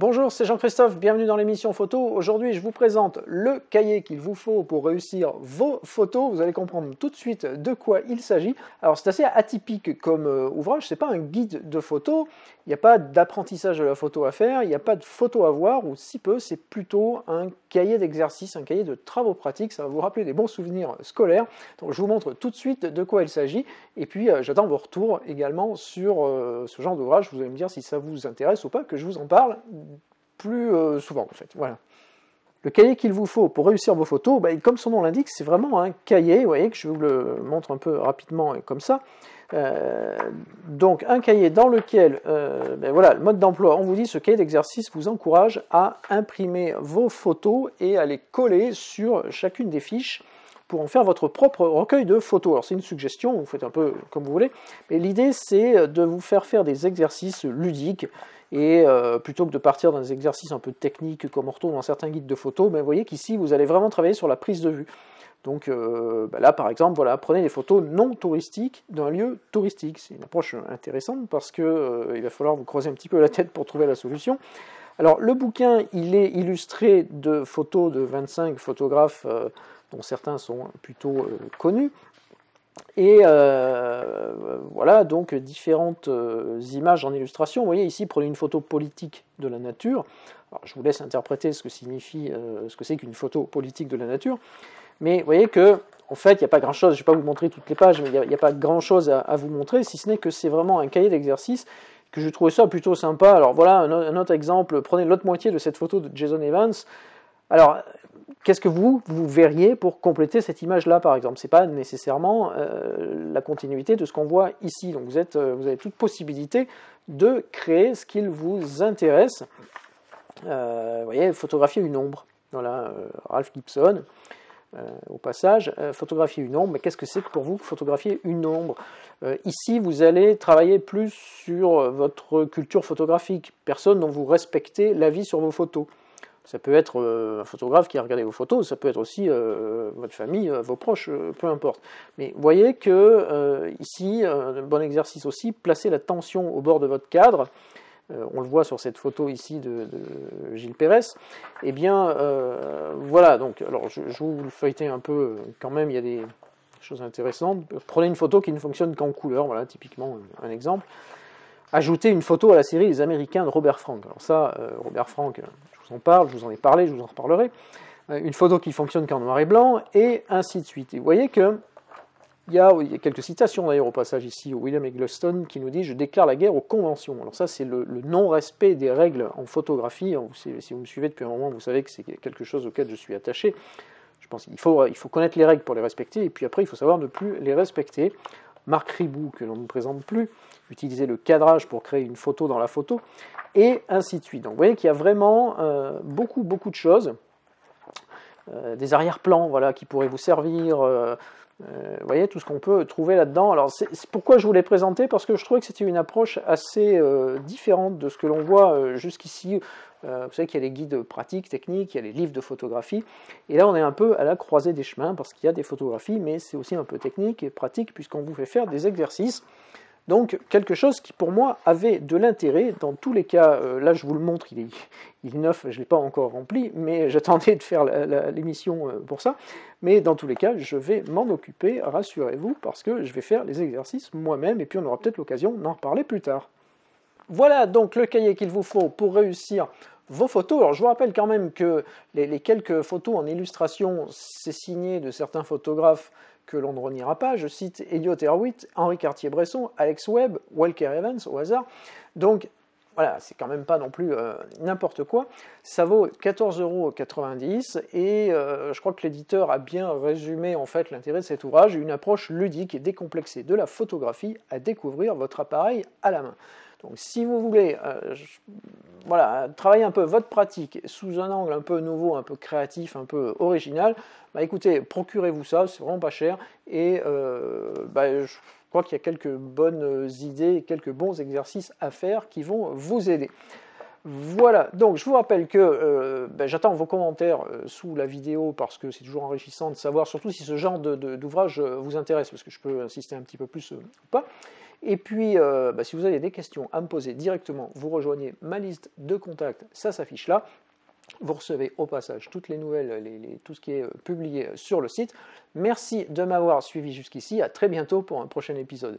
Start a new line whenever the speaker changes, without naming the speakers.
Bonjour, c'est Jean-Christophe, bienvenue dans l'émission photo. Aujourd'hui, je vous présente le cahier qu'il vous faut pour réussir vos photos. Vous allez comprendre tout de suite de quoi il s'agit. Alors, c'est assez atypique comme ouvrage, c'est pas un guide de photo, il n'y a pas d'apprentissage de la photo à faire, il n'y a pas de photo à voir, ou si peu, c'est plutôt un cahier d'exercice, un cahier de travaux pratiques. Ça va vous rappeler des bons souvenirs scolaires. Donc, je vous montre tout de suite de quoi il s'agit, et puis j'attends vos retours également sur ce genre d'ouvrage. Vous allez me dire si ça vous intéresse ou pas, que je vous en parle plus souvent en fait. Voilà. Le cahier qu'il vous faut pour réussir vos photos, comme son nom l'indique, c'est vraiment un cahier. Vous voyez que je vous le montre un peu rapidement comme ça. Donc un cahier dans lequel, voilà, le mode d'emploi, on vous dit ce cahier d'exercice vous encourage à imprimer vos photos et à les coller sur chacune des fiches pour en faire votre propre recueil de photos. Alors c'est une suggestion, vous faites un peu comme vous voulez, mais l'idée c'est de vous faire des exercices ludiques, et plutôt que de partir dans des exercices un peu techniques comme on retrouve dans certains guides de photos, vous voyez qu'ici vous allez vraiment travailler sur la prise de vue. Donc là par exemple, voilà, prenez des photos non touristiques d'un lieu touristique. C'est une approche intéressante parce que il va falloir vous creuser un petit peu la tête pour trouver la solution. Alors le bouquin, il est illustré de photos de 25 photographes dont certains sont plutôt connus. Et voilà, donc différentes images en illustration. Vous voyez ici, prenez une photo politique de la nature. Alors, je vous laisse interpréter ce que signifie, ce que c'est qu'une photo politique de la nature. Mais vous voyez que, en fait, il n'y a pas grand-chose. Je ne vais pas vous montrer toutes les pages, mais il n'y a pas grand-chose à vous montrer, si ce n'est que c'est vraiment un cahier d'exercice que je trouvais ça plutôt sympa. Alors voilà, un autre exemple. Prenez l'autre moitié de cette photo de Jason Evans. Alors, qu'est-ce que vous verriez pour compléter cette image-là, par exemple? Ce n'est pas nécessairement la continuité de ce qu'on voit ici. Donc vous avez toute possibilité de créer ce qu'il vous intéresse. Vous voyez, photographier une ombre. Voilà, Ralph Gibson, au passage. Photographier une ombre, mais qu'est-ce que c'est pour vous photographier une ombre? Ici, vous allez travailler plus sur votre culture photographique, personne dont vous respectez l'avis sur vos photos. Ça peut être un photographe qui a regardé vos photos, ça peut être aussi votre famille, vos proches, peu importe. Mais vous voyez que ici, un bon exercice aussi, placez la tension au bord de votre cadre. On le voit sur cette photo ici de Gilles Pérès. Eh bien, voilà, donc, alors je vous le feuilleter un peu quand même, il y a des choses intéressantes. Prenez une photo qui ne fonctionne qu'en couleur, voilà, typiquement un exemple. Ajoutez une photo à la série Les Américains de Robert Frank. Alors ça, Robert Frank, je vous en parle, je vous en ai parlé, je vous en reparlerai. Une photo qui fonctionne qu'en noir et blanc, et ainsi de suite. Et vous voyez que il y a quelques citations d'ailleurs au passage ici, William Eggleston qui nous dit « Je déclare la guerre aux conventions ». Alors ça, c'est le non-respect des règles en photographie. Si vous me suivez depuis un moment, vous savez que c'est quelque chose auquel je suis attaché. Je pense qu'il faut connaître les règles pour les respecter, et puis après, il faut savoir ne plus les respecter. Marc Ribou, que l'on ne présente plus, utiliser le cadrage pour créer une photo dans la photo, et ainsi de suite. Donc vous voyez qu'il y a vraiment beaucoup de choses, des arrière-plans voilà, qui pourraient vous servir, vous voyez tout ce qu'on peut trouver là-dedans. Alors c'est pourquoi je vous l'ai présenté, parce que je trouvais que c'était une approche assez différente de ce que l'on voit jusqu'ici. Vous savez qu'il y a les guides pratiques, techniques, il y a les livres de photographie, et là on est un peu à la croisée des chemins, parce qu'il y a des photographies, mais c'est aussi un peu technique et pratique, puisqu'on vous fait faire des exercices. Donc quelque chose qui pour moi avait de l'intérêt. Dans tous les cas, là je vous le montre, il est neuf, je ne l'ai pas encore rempli, mais j'attendais de faire l'émission pour ça. Mais dans tous les cas, je vais m'en occuper, rassurez-vous, parce que je vais faire les exercices moi-même, et puis on aura peut-être l'occasion d'en reparler plus tard. Voilà donc le cahier qu'il vous faut pour réussir vos photos. Alors je vous rappelle quand même que les quelques photos en illustration, c'est signé de certains photographes que l'on ne reniera pas. Je cite Elliott Erwitt, Henri Cartier-Bresson, Alex Webb, Walker Evans, au hasard. Donc voilà, c'est quand même pas non plus n'importe quoi. Ça vaut 14,90 € et je crois que l'éditeur a bien résumé en fait l'intérêt de cet ouvrage, une approche ludique et décomplexée de la photographie à découvrir votre appareil à la main. Donc si vous voulez voilà, travailler un peu votre pratique sous un angle un peu nouveau, un peu créatif, un peu original, écoutez, procurez-vous ça, c'est vraiment pas cher, et je crois qu'il y a quelques bonnes idées, quelques bons exercices à faire qui vont vous aider. Voilà, donc je vous rappelle que j'attends vos commentaires sous la vidéo parce que c'est toujours enrichissant de savoir, surtout si ce genre d'ouvrage vous intéresse, parce que je peux insister un petit peu plus ou pas. Et puis, si vous avez des questions à me poser directement, vous rejoignez ma liste de contacts, ça s'affiche là. Vous recevez au passage toutes les nouvelles, tout ce qui est publié sur le site. Merci de m'avoir suivi jusqu'ici, à très bientôt pour un prochain épisode.